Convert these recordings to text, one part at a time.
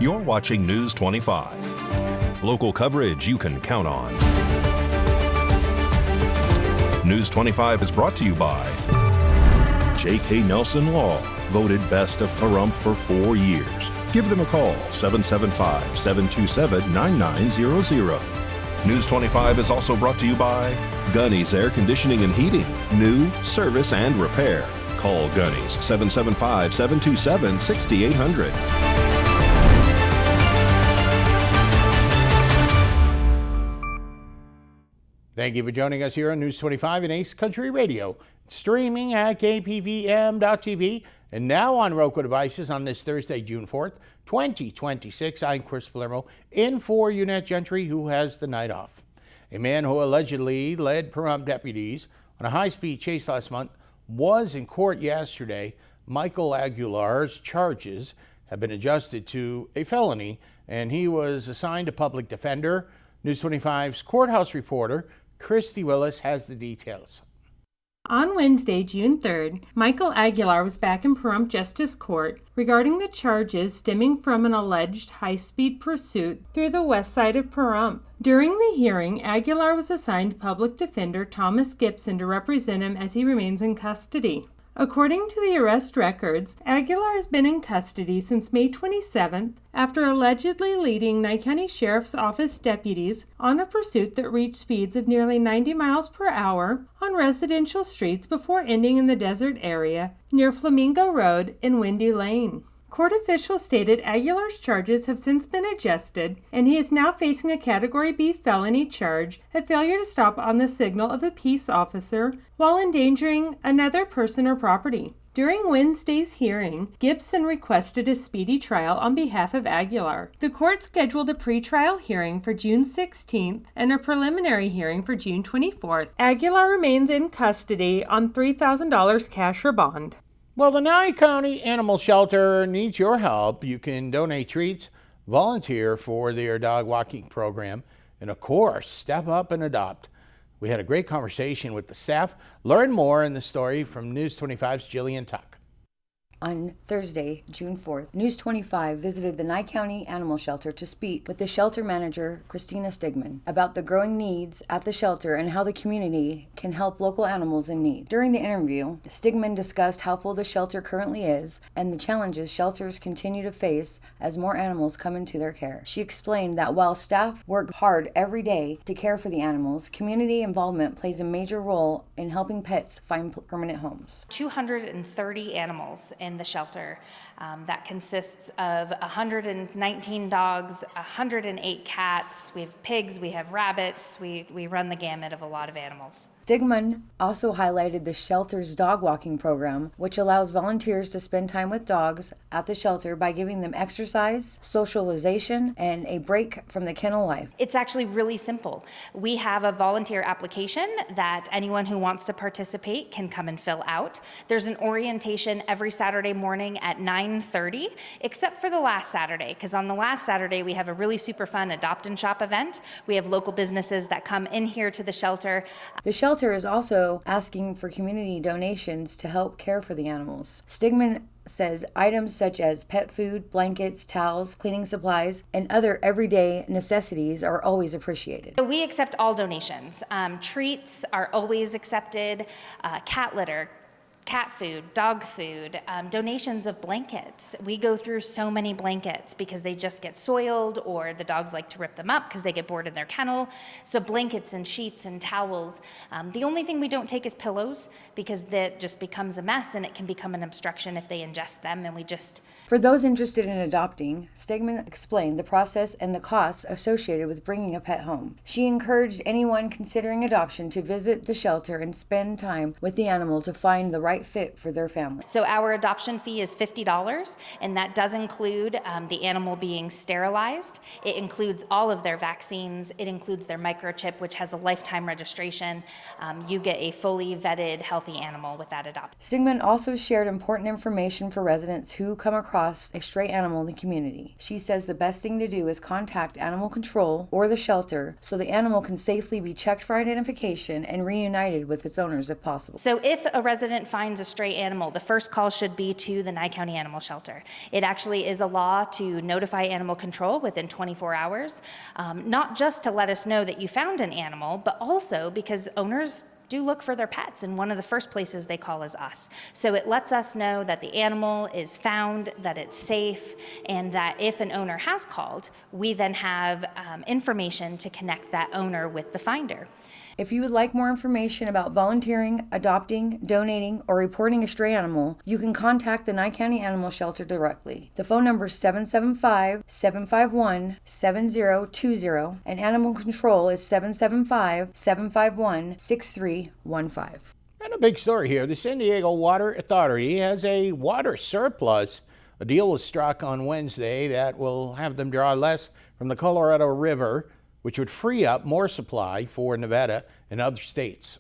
You're watching News 25. Local coverage you can count on. News 25 is brought to you by J.K. Nelson Law, voted best of Pahrump for 4 years. Give them a call, 775-727-9900. News 25 is also brought to you by Gunny's Air Conditioning and Heating, new, service, and repair. Call Gunny's, 775-727-6800. Thank you for joining us here on News 25 and Ace Country Radio, streaming at KPVM.TV and now on Roku devices on this Thursday, June 4th, 2026. I'm Chris Palermo, in for Unette Gentry, who has the night off. A man who allegedly led Pahrump deputies on a high-speed chase last month was in court yesterday. Michael Aguilar's charges have been adjusted to a felony, and he was assigned a public defender. News 25's courthouse reporter Christy Willis has the details. On Wednesday, June 3rd, Michael Aguilar was back in Pahrump Justice Court regarding the charges stemming from an alleged high-speed pursuit through the west side of Pahrump. During the hearing, Aguilar was assigned public defender Thomas Gibson to represent him as he remains in custody. According to the arrest records, Aguilar has been in custody since May 27th after allegedly leading Nye County Sheriff's Office deputies on a pursuit that reached speeds of nearly 90 miles per hour on residential streets before ending in the desert area near Flamingo Road and Windy Lane. Court officials stated Aguilar's charges have since been adjusted, and he is now facing a Category B felony charge of failure to stop on the signal of a peace officer while endangering another person or property. During Wednesday's hearing, Gibson requested a speedy trial on behalf of Aguilar. The court scheduled a pretrial hearing for June 16th and a preliminary hearing for June 24th. Aguilar remains in custody on $3,000 cash or bond. Well, the Nye County Animal Shelter needs your help. You can donate treats, volunteer for their dog walking program, and of course, step up and adopt. We had a great conversation with the staff. Learn more in the story from News 25's Jillian Tuck. On Thursday, June 4th, News 25 visited the Nye County Animal Shelter to speak with the shelter manager, Christina Stigman, about the growing needs at the shelter and how the community can help local animals in need. During the interview, Stigman discussed how full the shelter currently is and the challenges shelters continue to face as more animals come into their care. She explained that while staff work hard every day to care for the animals, community involvement plays a major role in helping pets find permanent homes. 230 animals in the shelter. That consists of 119 dogs, 108 cats, we have pigs, we have rabbits, we run the gamut of a lot of animals. Stigman also highlighted the shelter's dog walking program, which allows volunteers to spend time with dogs at the shelter by giving them exercise, socialization, and a break from the kennel life. It's actually really simple. We have a volunteer application that anyone who wants to participate can come and fill out. There's an orientation every Saturday morning at 9:30, except for the last Saturday, because on the last Saturday we have a really super fun adopt and shop event. We have local businesses that come in here to the shelter. The shelter is also asking for community donations to help care for the animals. Stigman says items such as pet food, blankets, towels, cleaning supplies, and other everyday necessities are always appreciated. So we accept all donations. Treats are always accepted, cat litter, cat food, dog food, donations of blankets. We go through so many blankets because they just get soiled or the dogs like to rip them up because they get bored in their kennel. So blankets and sheets and towels. The only thing we don't take is pillows because that just becomes a mess and it can become an obstruction if they ingest them, and we just... For those interested in adopting, Stigman explained the process and the costs associated with bringing a pet home. She encouraged anyone considering adoption to visit the shelter and spend time with the animal to find the right fit for their family. So our adoption fee is $50, and that does include the animal being sterilized. It includes all of their vaccines. It includes their microchip, which has a lifetime registration. You get a fully vetted, healthy animal with that adoption. Stigman also shared important information for residents who come across a stray animal in the community. She says the best thing to do is contact animal control or the shelter so the animal can safely be checked for identification and reunited with its owners if possible. So if a resident finds finds a stray animal, the first call should be to the Nye County Animal Shelter. It actually is a law to notify animal control within 24 hours, not just to let us know that you found an animal, but also because owners do look for their pets, and one of the first places they call is us. So it lets us know that the animal is found, that it's safe, and that if an owner has called, we then have information to connect that owner with the finder. If you would like more information about volunteering, adopting, donating, or reporting a stray animal, you can contact the Nye County Animal Shelter directly. The phone number is 775-751-7020, and Animal Control is 775-751-6315. And a big story here. The San Diego Water Authority has a water surplus. A deal was struck on Wednesday that will have them draw less from the Colorado River, which would free up more supply for Nevada and other states.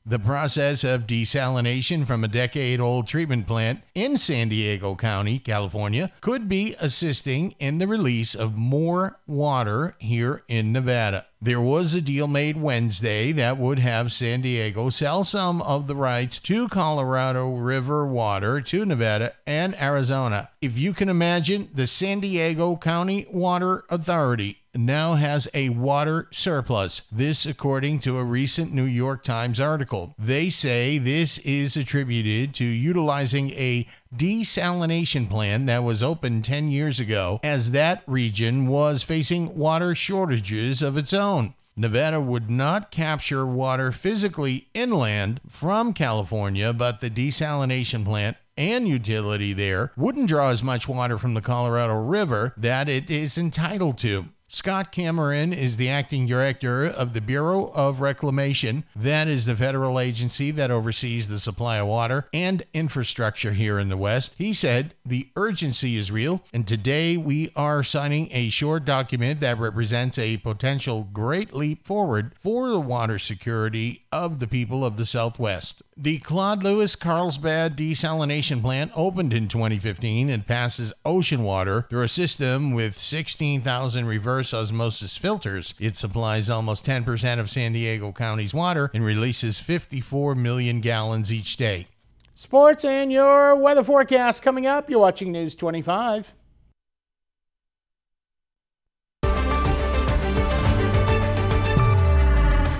The process of desalination from a decade-old treatment plant in San Diego County, California, could be assisting in the release of more water here in Nevada. There was a deal made Wednesday that would have San Diego sell some of the rights to Colorado River water to Nevada and Arizona. If you can imagine, the San Diego County Water Authority now has a water surplus. This according to a recent New York Times article. They say this is attributed to utilizing a desalination plant that was opened 10 years ago, as that region was facing water shortages of its own. Nevada would not capture water physically inland from California, but the desalination plant and utility there wouldn't draw as much water from the Colorado River that it is entitled to. Scott Cameron is the acting director of the Bureau of Reclamation. That is the federal agency that oversees the supply of water and infrastructure here in the West. He said the urgency is real, and today we are signing a short document that represents a potential great leap forward for the water security of the people of the Southwest. The Claude Lewis Carlsbad desalination plant opened in 2015 and passes ocean water through a system with 16,000 reverse osmosis filters. It supplies almost 10% of San Diego County's water and releases 54 million gallons each day. Sports and your weather forecast coming up. You're watching News 25.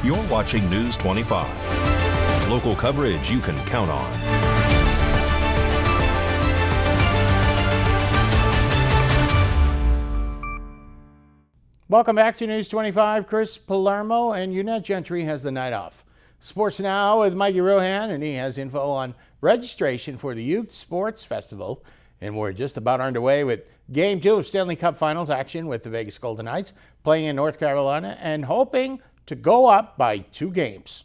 You're watching News 25. Local coverage you can count on. Welcome back to News 25. Chris Palermo and Unette Gentry has the night off. Sports Now with Mikey Rohan, and he has info on registration for the Youth Sports Festival. And we're just about underway with Game 2 of Stanley Cup Finals action with the Vegas Golden Knights playing in North Carolina and hoping to go up by 2 games.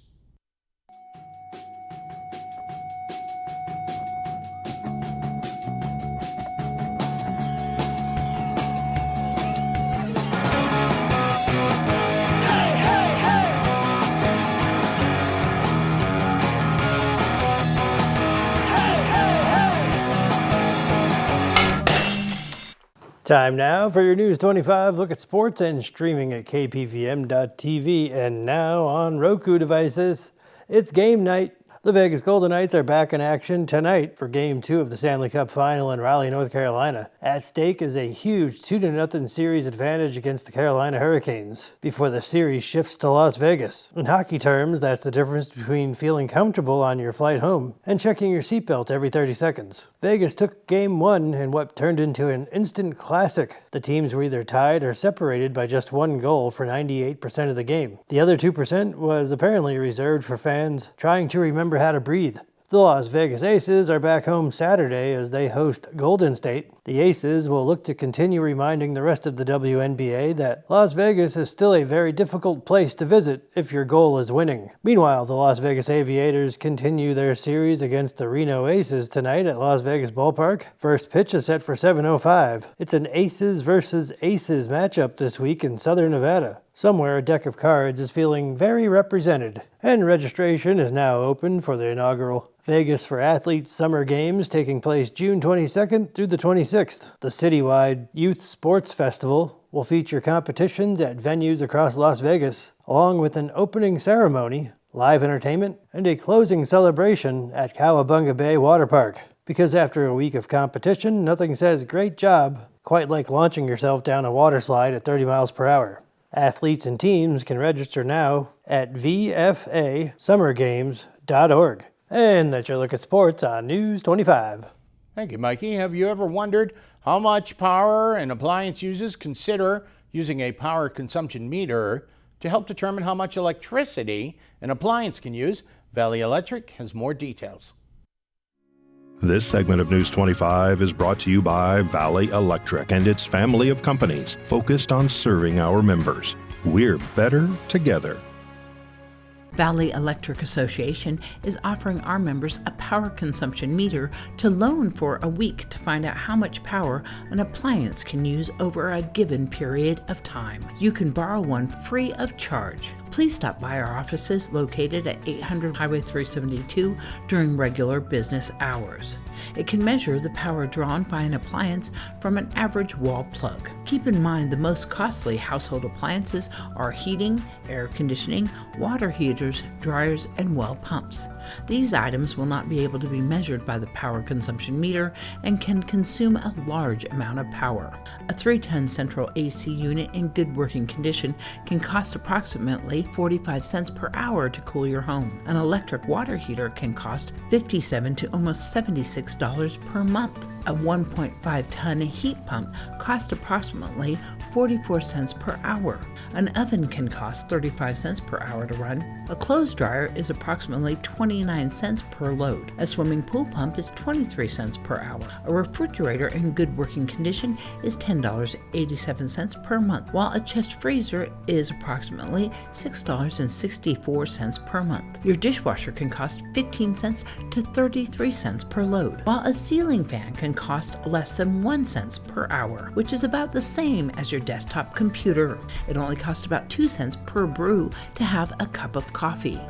Time now for your News 25 look at sports and streaming at KPVM.TV and now on Roku devices. It's game night. The Vegas Golden Knights are back in action tonight for Game 2 of the Stanley Cup Final in Raleigh, North Carolina. At stake is a huge 2-0 series advantage against the Carolina Hurricanes before the series shifts to Las Vegas. In hockey terms, that's the difference between feeling comfortable on your flight home and checking your seatbelt every 30 seconds. Vegas took Game 1 in what turned into an instant classic. The teams were either tied or separated by just 1 goal for 98% of the game. The other 2% was apparently reserved for fans trying to remember how to breathe. The Las Vegas Aces are back home Saturday as they host Golden State. The Aces will look to continue reminding the rest of the WNBA that Las Vegas is still a very difficult place to visit if your goal is winning. Meanwhile, the Las Vegas Aviators continue their series against the Reno Aces tonight at Las Vegas Ballpark. First pitch is set for 7:05. It's an Aces versus Aces matchup this week in Southern Nevada. Somewhere a deck of cards is feeling very represented, and registration is now open for the inaugural Vegas for Athletes Summer Games taking place June 22nd through the 26th. The citywide Youth Sports Festival will feature competitions at venues across Las Vegas, along with an opening ceremony. live entertainment, and a closing celebration at Cowabunga Bay Water Park. Because after a week of competition, nothing says great job quite like launching yourself down a water slide at 30 miles per hour. Athletes and teams can register now at vfasummergames.org. And that's your look at sports on News 25. Thank you, Mikey. Have you ever wondered how much power an appliance uses? Consider using a power consumption meter to help determine how much electricity an appliance can use. Valley Electric has more details. This segment of News 25 is brought to you by Valley Electric and its family of companies focused on serving our members. We're better together. Valley Electric Association is offering our members a power consumption meter to loan for a week to find out how much power an appliance can use over a given period of time. You can borrow one free of charge. Please stop by our offices located at 800 Highway 372 during regular business hours. It can measure the power drawn by an appliance from an average wall plug. Keep in mind the most costly household appliances are heating, air conditioning, water heaters, dryers, and well pumps. These items will not be able to be measured by the power consumption meter and can consume a large amount of power. A 3-ton central AC unit in good working condition can cost approximately 45 cents per hour to cool your home. An electric water heater can cost $57 to almost $76 per month. A 1.5-ton heat pump costs approximately 44 cents per hour. An oven can cost 35 cents per hour to run. A clothes dryer is approximately 29 cents per load. A swimming pool pump is 23 cents per hour. A refrigerator in good working condition is $10.87 per month, while a chest freezer is approximately $6.64 per month. Your dishwasher can cost 15 cents to 33 cents per load, while a ceiling fan can cost less than 1 cent per hour, which is about the same as your desktop computer. It only costs about 2 cents per brew to have a cup of coffee.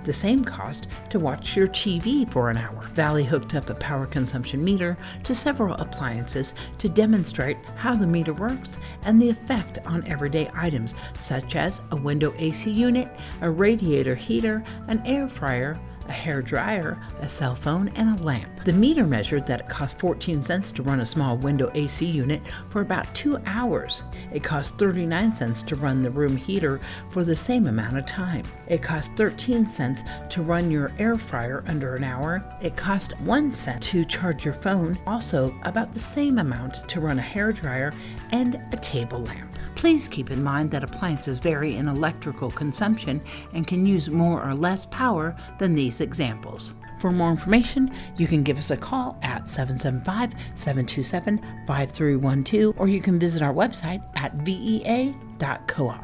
The same cost to watch your TV for an hour. Valley hooked up a power consumption meter to several appliances to demonstrate how the meter works and the effect on everyday items such as a window AC unit, a radiator heater, an air fryer, a hair dryer, a cell phone, and a lamp. The meter measured that it cost 14 cents to run a small window AC unit for about 2 hours. It cost 39 cents to run the room heater for the same amount of time. It cost 13 cents to run your air fryer under an hour. It cost 1 cent to charge your phone, also about the same amount to run a hair dryer and a table lamp. Please keep in mind that appliances vary in electrical consumption and can use more or less power than these examples. For more information, you can give us a call at 775-727-5312, or you can visit our website at vea.coop.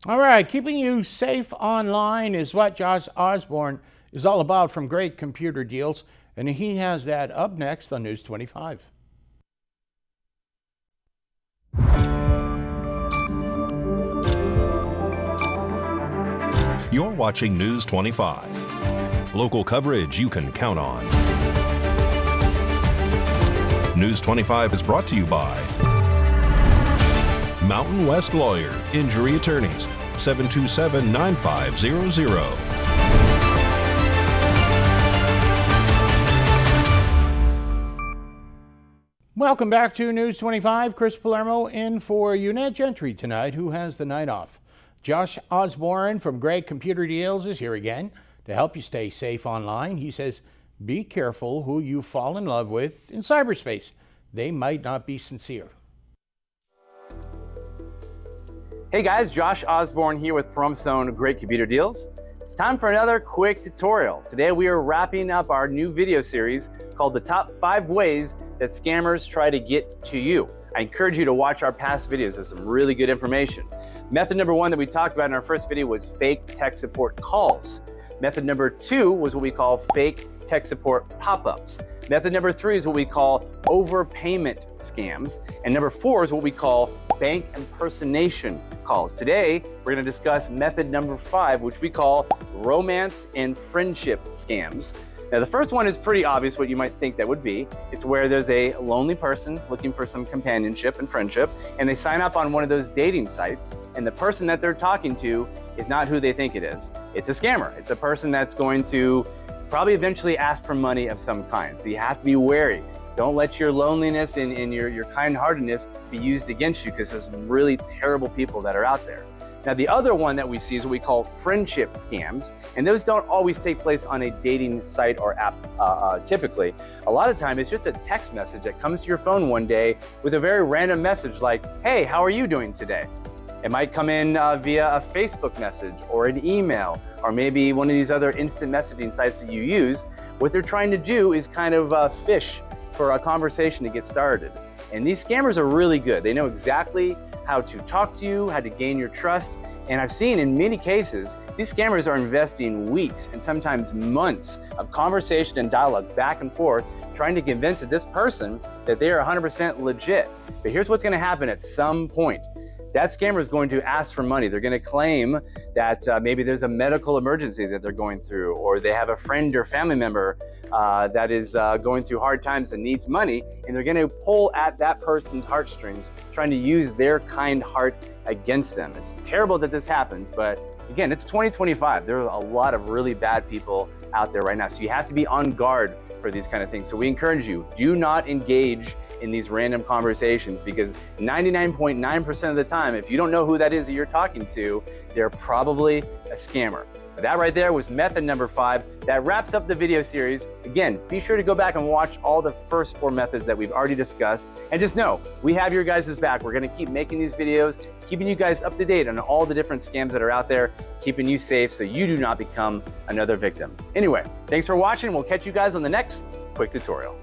All right, keeping you safe online is what Josh Osborne is all about from Great Computer Deals, and he has that up next on News 25. You're watching News 25. Local coverage you can count on. News 25 is brought to you by Mountain West Lawyer, Injury Attorneys, 727-9500. Welcome back to News 25. Chris Palermo in for Unette Gentry tonight, who has the night off. Josh Osborne from Great Computer Deals is here again to help you stay safe online. He says, be careful who you fall in love with in cyberspace. They might not be sincere. Hey guys, Josh Osborne here with Pahrump's own Great Computer Deals. It's time for another quick tutorial. Today we are wrapping up our new video series called The Top 5 Ways That Scammers Try to Get to You. I encourage you to watch our past videos. There's some really good information. Method number 1 that we talked about in our first video was fake tech support calls. Method number 2 was what we call fake tech support pop-ups. Method number 3 is what we call overpayment scams. And number 4 is what we call bank impersonation calls. Today, we're going to discuss method number 5, which we call romance and friendship scams. Now, the first one is pretty obvious what you might think that would be. It's where there's a lonely person looking for some companionship and friendship, and they sign up on one of those dating sites, and the person that they're talking to is not who they think it is. It's a scammer. It's a person that's going to probably eventually ask for money of some kind. So you have to be wary. Don't let your loneliness and your kind-heartedness be used against you, because there's some really terrible people that are out there. Now, the other one that we see is what we call friendship scams, and those don't always take place on a dating site or app typically. A lot of time, it's just a text message that comes to your phone one day with a very random message like, hey, how are you doing today? It might come in via a Facebook message or an email, or maybe one of these other instant messaging sites that you use. What they're trying to do is kind of fish for a conversation to get started. And these scammers are really good. They know exactly how to talk to you, how to gain your trust. And I've seen in many cases, these scammers are investing weeks and sometimes months of conversation and dialogue back and forth, trying to convince this person that they are 100% legit. But here's what's gonna happen at some point. That scammer is going to ask for money. They're going to claim that maybe there's a medical emergency that they're going through, or they have a friend or family member that is going through hard times and needs money, and they're going to pull at that person's heartstrings, trying to use their kind heart against them. It's terrible that this happens, but again, it's 2025. There are a lot of really bad people out there right now, so you have to be on guard for these kind of things. So we encourage you, do not engage in these random conversations, because 99.9% of the time, if you don't know who that is that you're talking to, they're probably a scammer. That right there was method number 5. That wraps up the video series. Again, be sure to go back and watch all the first 4 methods that we've already discussed. And just know, we have your guys' back. We're gonna keep making these videos, keeping you guys up to date on all the different scams that are out there, keeping you safe so you do not become another victim. Anyway, thanks for watching. We'll catch you guys on the next quick tutorial.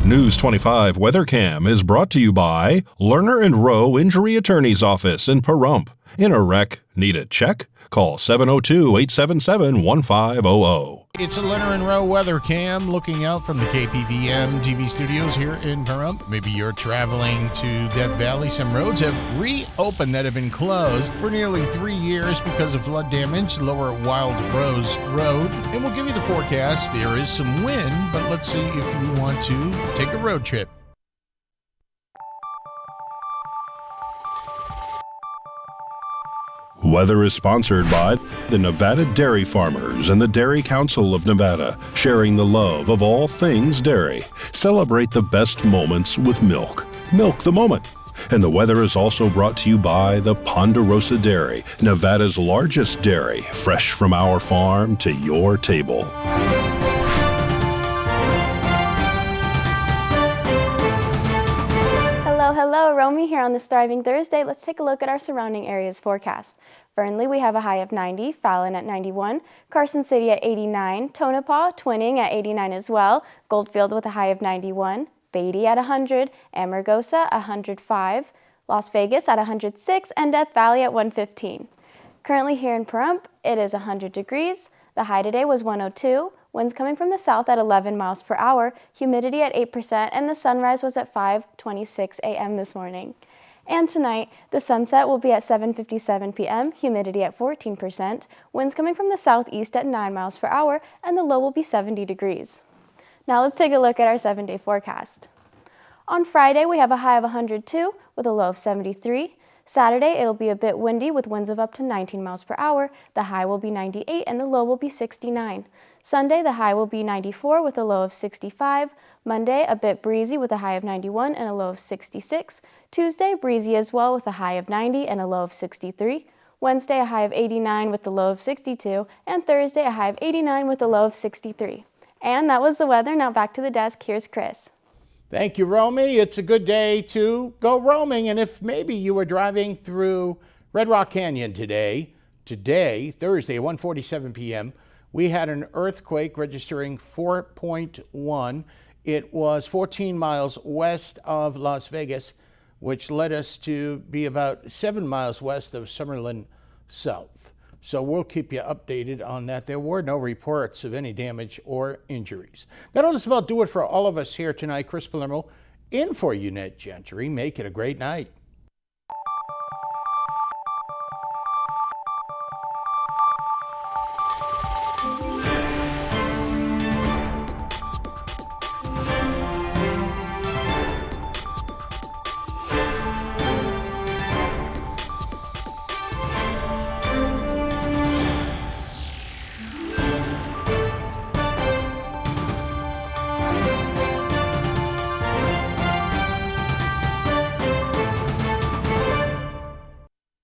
News 25 WeatherCam is brought to you by Lerner and Rowe Injury Attorney's Office in Pahrump. In a wreck, need a check? Call 702-877-1500. It's a Lerner and Rowe weather cam looking out from the KPVM TV studios here in Pahrump. Maybe you're traveling to Death Valley. Some roads have reopened that have been closed for nearly 3 years because of flood damage. Lower Wild Rose Road. And we'll give you the forecast. There is some wind, but let's see if you want to take a road trip. Weather is sponsored by the Nevada Dairy Farmers and the Dairy Council of Nevada, sharing the love of all things dairy. Celebrate the best moments with milk. Milk the moment. And the weather is also brought to you by the Ponderosa Dairy, Nevada's largest dairy, fresh from our farm to your table. Hello, Romy here on this Thriving Thursday. Let's take a look at our surrounding areas forecast. Fernley, we have a high of 90, Fallon at 91, Carson City at 89, Tonopah, Twinning at 89 as well, Goldfield with a high of 91, Beatty at 100, Amargosa 105, Las Vegas at 106, and Death Valley at 115. Currently here in Pahrump, it is 100 degrees. The high today was 102. Winds coming from the south at 11 miles per hour, humidity at 8%, and the sunrise was at 5:26 a.m. this morning. And tonight, the sunset will be at 7:57 p.m., humidity at 14%, winds coming from the southeast at 9 miles per hour, and the low will be 70 degrees. Now let's take a look at our 7-day forecast. On Friday, we have a high of 102 with a low of 73. Saturday, it'll be a bit windy with winds of up to 19 miles per hour. The high will be 98 and the low will be 69. Sunday, the high will be 94 with a low of 65. Monday, a bit breezy with a high of 91 and a low of 66. Tuesday, breezy as well with a high of 90 and a low of 63. Wednesday, a high of 89 with a low of 62. And Thursday, a high of 89 with a low of 63. And that was the weather. Now back to the desk. Here's Chris. Thank you, Romy. It's a good day to go roaming. And if maybe you were driving through Red Rock Canyon today, Thursday, 1:47 p.m., we had an earthquake registering 4.1. It was 14 miles west of Las Vegas, which led us to be about 7 miles west of Summerlin South. So we'll keep you updated on that. There were no reports of any damage or injuries. That'll just about do it for all of us here tonight. Chris Palermo In for Unette Gentry, make it a great night.